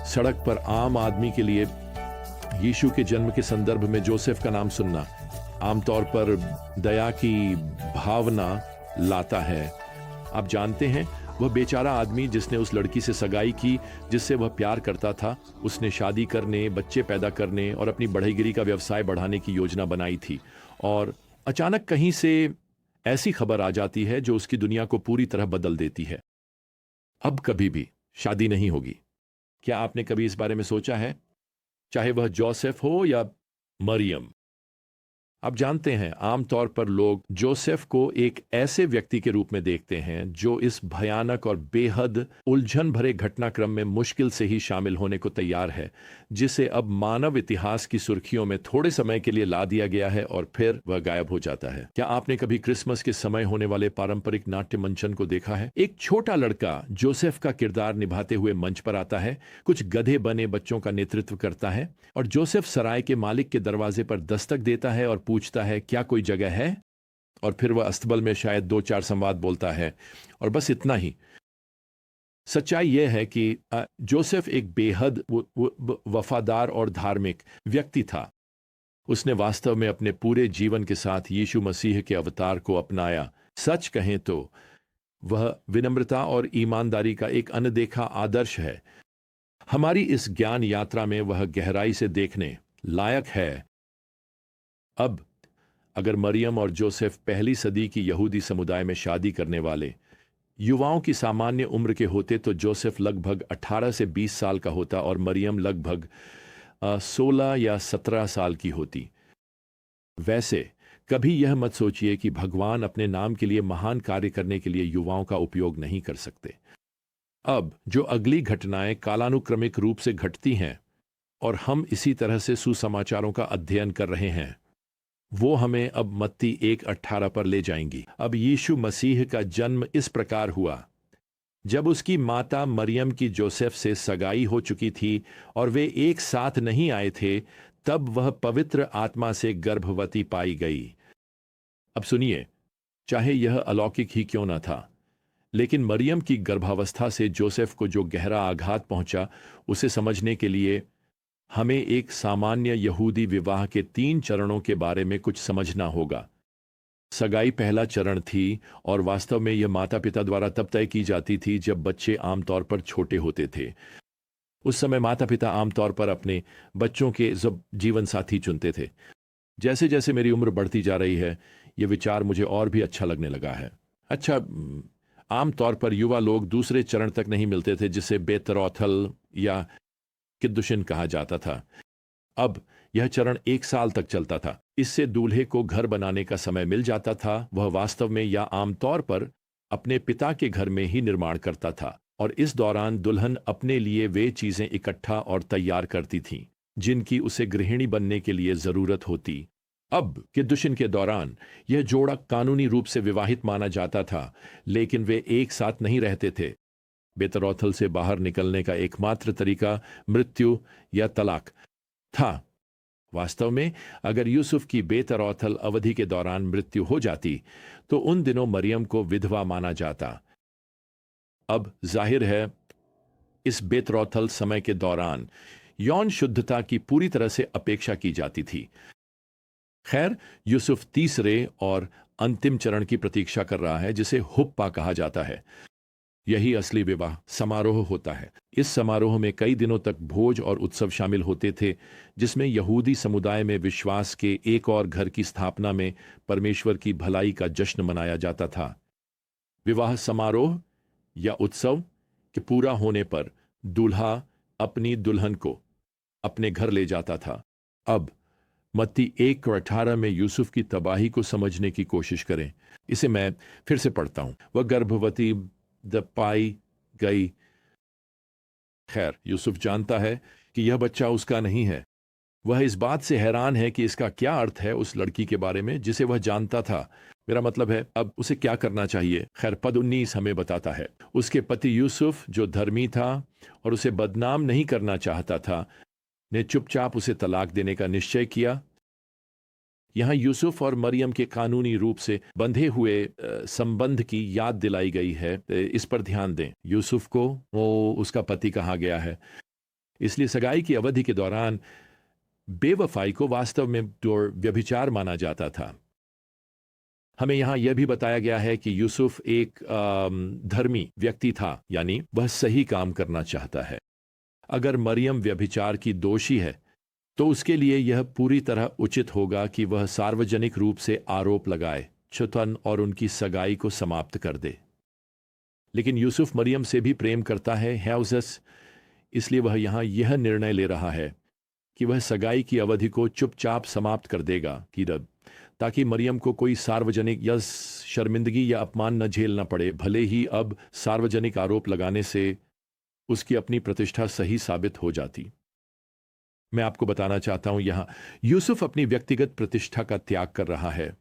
सड़क पर आम आदमी के लिए यीशु के जन्म के संदर्भ में जोसेफ का नाम सुनना आमतौर पर दया की भावना लाता है। आप जानते हैं, वह बेचारा आदमी जिसने उस लड़की से सगाई की जिससे वह प्यार करता था, उसने शादी करने, बच्चे पैदा करने और अपनी बढ़ईगिरी का व्यवसाय बढ़ाने की योजना बनाई थी, और अचानक कहीं से ऐसी खबर आ जाती है जो उसकी दुनिया को पूरी तरह बदल देती है। अब कभी भी शादी नहीं होगी। क्या आपने कभी इस बारे में सोचा है? चाहे वह जोसेफ हो या मरियम। आप जानते हैं, आमतौर पर लोग जोसेफ को एक ऐसे व्यक्ति के रूप में देखते हैं जो इस भयानक और बेहद उलझन भरे घटनाक्रम में मुश्किल से ही शामिल होने को तैयार है, जिसे अब मानव इतिहास की सुर्खियों में थोड़े समय के लिए ला दिया गया है और फिर वह गायब हो जाता है। क्या आपने कभी क्रिसमस के समय होने वाले पारंपरिक नाट्य मंचन को देखा है? एक छोटा लड़का जोसेफ का किरदार निभाते हुए मंच पर आता है, कुछ गधे बने बच्चों का नेतृत्व करता है और जोसेफ सराय के मालिक के दरवाजे पर दस्तक देता है और पूछता है, क्या कोई जगह है? और फिर वह अस्तबल में शायद 2-4 संवाद बोलता है और बस इतना ही। सच्चाई यह है कि जोसेफ एक बेहद वफादार और धार्मिक व्यक्ति था। उसने वास्तव में अपने पूरे जीवन के साथ यीशु मसीह के अवतार को अपनाया। सच कहें तो वह विनम्रता और ईमानदारी का एक अनदेखा आदर्श है। हमारी इस ज्ञान यात्रा में वह गहराई से देखने लायक है। अब अगर मरियम और जोसेफ पहली सदी की यहूदी समुदाय में शादी करने वाले युवाओं की सामान्य उम्र के होते तो जोसेफ लगभग 18 से 20 साल का होता और मरियम लगभग 16 या 17 साल की होती। वैसे कभी यह मत सोचिए कि भगवान अपने नाम के लिए महान कार्य करने के लिए युवाओं का उपयोग नहीं कर सकते। अब जो अगली घटनाएं कालानुक्रमिक रूप से घटती हैं और हम इसी तरह से सुसमाचारों का अध्ययन कर रहे हैं, वो हमें अब मत्ती 1:18 पर ले जाएंगी। अब यीशु मसीह का जन्म इस प्रकार हुआ। जब उसकी माता मरियम की जोसेफ से सगाई हो चुकी थी और वे एक साथ नहीं आए थे, तब वह पवित्र आत्मा से गर्भवती पाई गई। अब सुनिए, चाहे यह अलौकिक ही क्यों न था, लेकिन मरियम की गर्भावस्था से जोसेफ को जो गहरा आघात पहुंचा, उसे समझने के लिए हमें एक सामान्य यहूदी विवाह के 3 चरणों के बारे में कुछ समझना होगा। सगाई पहला चरण थी और वास्तव में यह माता पिता द्वारा तब तय की जाती थी जब बच्चे आमतौर पर छोटे होते थे। उस समय माता पिता आमतौर पर अपने बच्चों के जीवन साथी चुनते थे। जैसे जैसे मेरी उम्र बढ़ती जा रही है, यह विचार मुझे और भी अच्छा लगने लगा है। अच्छा, आमतौर पर युवा लोग दूसरे चरण तक नहीं मिलते थे, जिसे बेतरौथल या किद्दुशिन कहा जाता था। अब यह चरण 1 साल तक चलता था। इससे दूल्हे को घर बनाने का समय मिल जाता था। वह वास्तव में या आमतौर पर अपने पिता के घर में ही निर्माण करता था और इस दौरान दुल्हन अपने लिए वे चीजें इकट्ठा और तैयार करती थी जिनकी उसे गृहिणी बनने के लिए जरूरत होती। अब किद्दुशिन के दौरान यह जोड़ा कानूनी रूप से विवाहित माना जाता था, लेकिन वे एक साथ नहीं रहते थे। बेतरौथल से बाहर निकलने का एकमात्र तरीका मृत्यु या तलाक था। वास्तव में अगर यूसुफ की बेतरौथल अवधि के दौरान मृत्यु हो जाती तो उन दिनों मरियम को विधवा माना जाता। अब जाहिर है, इस बेतरौथल समय के दौरान यौन शुद्धता की पूरी तरह से अपेक्षा की जाती थी। खैर, यूसुफ तीसरे और अंतिम चरण की प्रतीक्षा कर रहा है, जिसे हुप्पा कहा जाता है। यही असली विवाह समारोह होता है। इस समारोह में कई दिनों तक भोज और उत्सव शामिल होते थे, जिसमें यहूदी समुदाय में विश्वास के एक और घर की स्थापना में परमेश्वर की भलाई का जश्न मनाया जाता था। विवाह समारोह या उत्सव के पूरा होने पर दूल्हा अपनी दुल्हन को अपने घर ले जाता था। अब मत्ती 1:18 में यूसुफ की तबाही को समझने की कोशिश करें। इसे मैं फिर से पढ़ता हूं। वह गर्भवती पाई गई। खैर, यूसुफ जानता है कि यह बच्चा उसका नहीं है। वह इस बात से हैरान है कि इसका क्या अर्थ है उस लड़की के बारे में जिसे वह जानता था। मेरा मतलब है, अब उसे क्या करना चाहिए। खैर, पद 19 हमें बताता है, उसके पति यूसुफ जो धर्मी था और उसे बदनाम नहीं करना चाहता था, ने चुपचाप उसे तलाक देने का निश्चय किया। यहां यूसुफ और मरियम के कानूनी रूप से बंधे हुए संबंध की याद दिलाई गई है। इस पर ध्यान दें। यूसुफ को वो उसका पति कहा गया है। इसलिए सगाई की अवधि के दौरान बेवफाई को वास्तव में तो व्यभिचार माना जाता था। हमें यहां यह भी बताया गया है कि यूसुफ एक धर्मी व्यक्ति था, यानी वह सही काम करना चाहता है। अगर मरियम व्यभिचार की दोषी है तो उसके लिए यह पूरी तरह उचित होगा कि वह सार्वजनिक रूप से आरोप लगाए, छुतन और उनकी सगाई को समाप्त कर दे। लेकिन यूसुफ मरियम से भी प्रेम करता है हैउजस, इसलिए वह यहां यह निर्णय ले रहा है कि वह सगाई की अवधि को चुपचाप समाप्त कर देगा कि रब, ताकि मरियम को कोई सार्वजनिक या शर्मिंदगी या अपमान न झेलना पड़े, भले ही अब सार्वजनिक आरोप लगाने से उसकी अपनी प्रतिष्ठा सही साबित हो जाती। मैं आपको बताना चाहता हूं यहां यूसुफ अपनी व्यक्तिगत प्रतिष्ठा का त्याग कर रहा है,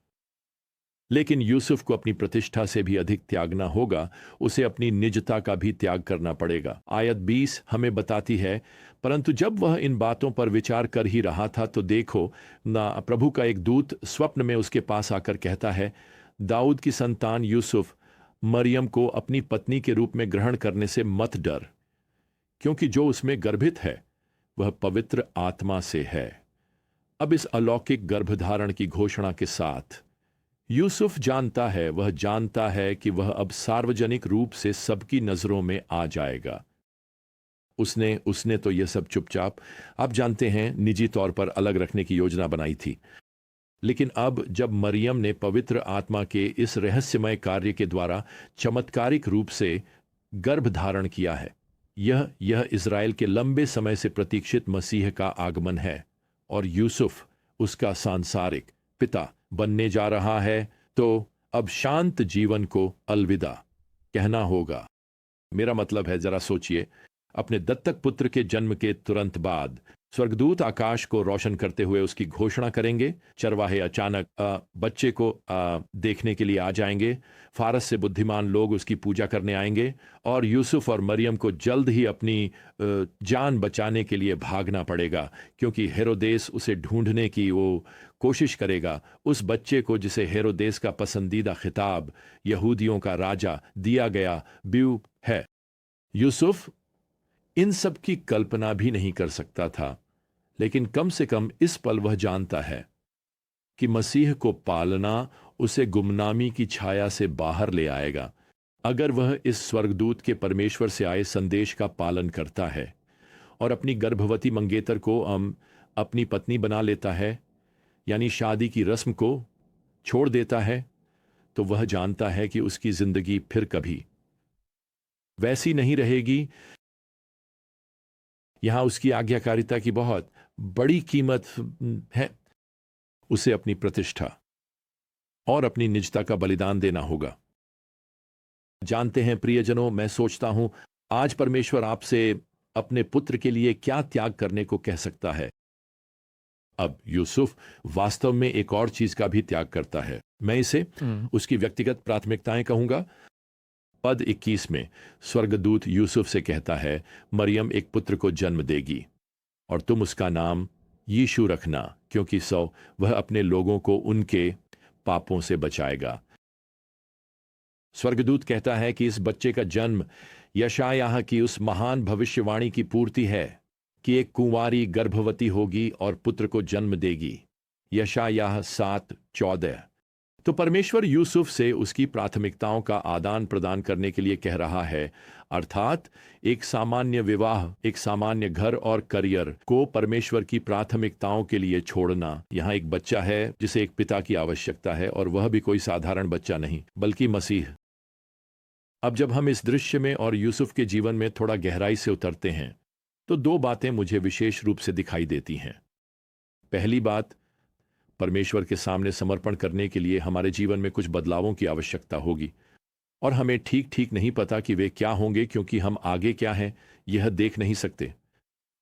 लेकिन यूसुफ को अपनी प्रतिष्ठा से भी अधिक त्यागना होगा, उसे अपनी निजता का भी त्याग करना पड़ेगा। आयत 20 हमें बताती है, परंतु जब वह इन बातों पर विचार कर ही रहा था तो देखो ना, प्रभु का एक दूत स्वप्न में उसके पास आकर कहता है, दाऊद की संतान यूसुफ, मरियम को अपनी पत्नी के रूप में ग्रहण करने से मत डर, क्योंकि जो उसमें गर्भित है वह पवित्र आत्मा से है। अब इस अलौकिक गर्भधारण की घोषणा के साथ यूसुफ जानता है, वह जानता है कि वह अब सार्वजनिक रूप से सबकी नजरों में आ जाएगा। उसने तो यह सब चुपचाप, आप जानते हैं, निजी तौर पर अलग रखने की योजना बनाई थी। लेकिन अब जब मरियम ने पवित्र आत्मा के इस रहस्यमय कार्य के द्वारा चमत्कारिक रूप से गर्भ धारण किया है, यह इज़राइल के लंबे समय से प्रतीक्षित मसीह का आगमन है और यूसुफ उसका सांसारिक पिता बनने जा रहा है, तो अब शांत जीवन को अलविदा कहना होगा। मेरा मतलब है, जरा सोचिए, अपने दत्तक पुत्र के जन्म के तुरंत बाद स्वर्गदूत आकाश को रोशन करते हुए उसकी घोषणा करेंगे। चरवाहे अचानक बच्चे को देखने के लिए आ जाएंगे। फारस से बुद्धिमान लोग उसकी पूजा करने आएंगे और यूसुफ और मरियम को जल्द ही अपनी जान बचाने के लिए भागना पड़ेगा, क्योंकि हेरोदेस उसे ढूंढने की वो कोशिश करेगा, उस बच्चे को जिसे हेरोदेस का पसंदीदा खिताब यहूदियों का राजा दिया गया ब्यू है। यूसुफ इन सब की कल्पना भी नहीं कर सकता था, लेकिन कम से कम इस पल वह जानता है कि मसीह को पालना उसे गुमनामी की छाया से बाहर ले आएगा। अगर वह इस स्वर्गदूत के परमेश्वर से आए संदेश का पालन करता है और अपनी गर्भवती मंगेतर को अपनी पत्नी बना लेता है, यानी शादी की रस्म को छोड़ देता है, तो वह जानता है कि उसकी जिंदगी फिर कभी वैसी नहीं रहेगी। यहां उसकी आज्ञाकारिता की बहुत बड़ी कीमत है। उसे अपनी प्रतिष्ठा और अपनी निजता का बलिदान देना होगा। जानते हैं प्रियजनों, मैं सोचता हूं आज परमेश्वर आपसे अपने पुत्र के लिए क्या त्याग करने को कह सकता है। अब यूसुफ वास्तव में एक और चीज का भी त्याग करता है। मैं इसे उसकी व्यक्तिगत प्राथमिकताएं कहूंगा। पद 21 में स्वर्गदूत यूसुफ से कहता है, मरियम एक पुत्र को जन्म देगी और तुम उसका नाम यीशु रखना, क्योंकि वह अपने लोगों को उनके पापों से बचाएगा। स्वर्गदूत कहता है कि इस बच्चे का जन्म यशायाह की उस महान भविष्यवाणी की पूर्ति है कि एक कुंवारी गर्भवती होगी और पुत्र को जन्म देगी। यशायाह 7:14। तो परमेश्वर यूसुफ से उसकी प्राथमिकताओं का आदान प्रदान करने के लिए कह रहा है, अर्थात एक सामान्य विवाह, एक सामान्य घर और करियर को परमेश्वर की प्राथमिकताओं के लिए छोड़ना। यहां एक बच्चा है जिसे एक पिता की आवश्यकता है, और वह भी कोई साधारण बच्चा नहीं, बल्कि मसीह। अब जब हम इस दृश्य में और यूसुफ के जीवन में थोड़ा गहराई से उतरते हैं, तो दो बातें मुझे विशेष रूप से दिखाई देती हैं। पहली बात, परमेश्वर के सामने समर्पण करने के लिए हमारे जीवन में कुछ बदलावों की आवश्यकता होगी, और हमें ठीक ठीक नहीं पता कि वे क्या होंगे, क्योंकि हम आगे क्या हैं यह देख नहीं सकते।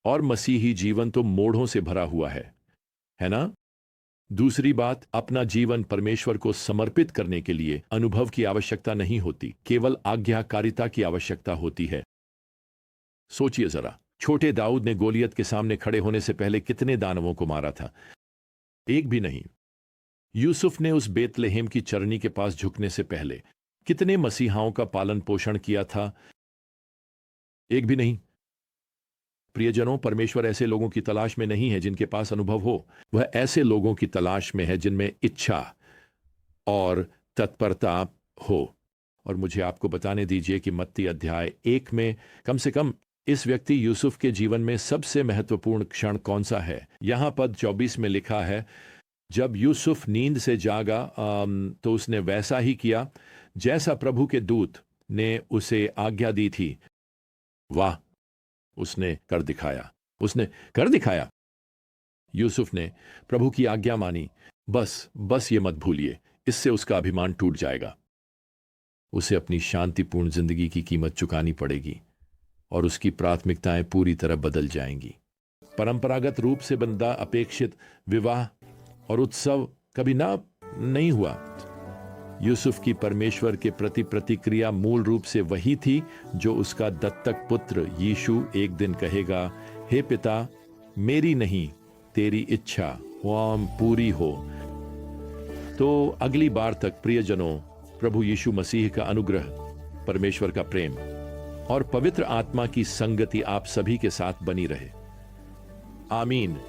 और मसीही जीवन तो मोड़ों से भरा हुआ है ना? दूसरी बात, अपना जीवन परमेश्वर को समर्पित करने के लिए अनुभव की आवश्यकता नहीं होती, केवल आज्ञाकारिता की आवश्यकता होती है। सोचिए जरा, छोटे दाऊद ने गोलियत के सामने खड़े होने से पहले कितने दानवों को मारा था? एक भी नहीं। यूसुफ ने उस बेतलेहम की चरनी के पास झुकने से पहले कितने मसीहाओं का पालन पोषण किया था? एक भी नहीं। प्रियजनों, परमेश्वर ऐसे लोगों की तलाश में नहीं है जिनके पास अनुभव हो। वह ऐसे लोगों की तलाश में है जिनमें इच्छा और तत्परता हो। और मुझे आपको बताने दीजिए कि मत्ती अध्याय 1 में कम से कम इस व्यक्ति यूसुफ के जीवन में सबसे महत्वपूर्ण क्षण कौन सा है। यहां पद 24 में लिखा है, जब यूसुफ नींद से जागा तो उसने वैसा ही किया जैसा प्रभु के दूत ने उसे आज्ञा दी थी। वाह, उसने कर दिखाया। यूसुफ ने प्रभु की आज्ञा मानी। बस ये मत भूलिए, इससे उसका अभिमान टूट जाएगा। उसे अपनी शांतिपूर्ण जिंदगी की कीमत चुकानी पड़ेगी और उसकी प्राथमिकताएं पूरी तरह बदल जाएंगी। परंपरागत रूप से बंदा अपेक्षित विवाह और उत्सव कभी नहीं हुआ। यूसुफ की परमेश्वर के प्रति प्रतिक्रिया मूल रूप से वही थी जो उसका दत्तक पुत्र यीशु एक दिन कहेगा, हे पिता, मेरी नहीं तेरी इच्छा पूरी हो। तो अगली बार तक प्रियजनों, प्रभु यीशु मसीह का अनुग्रह, परमेश्वर का प्रेम और पवित्र आत्मा की संगति आप सभी के साथ बनी रहे। आमीन।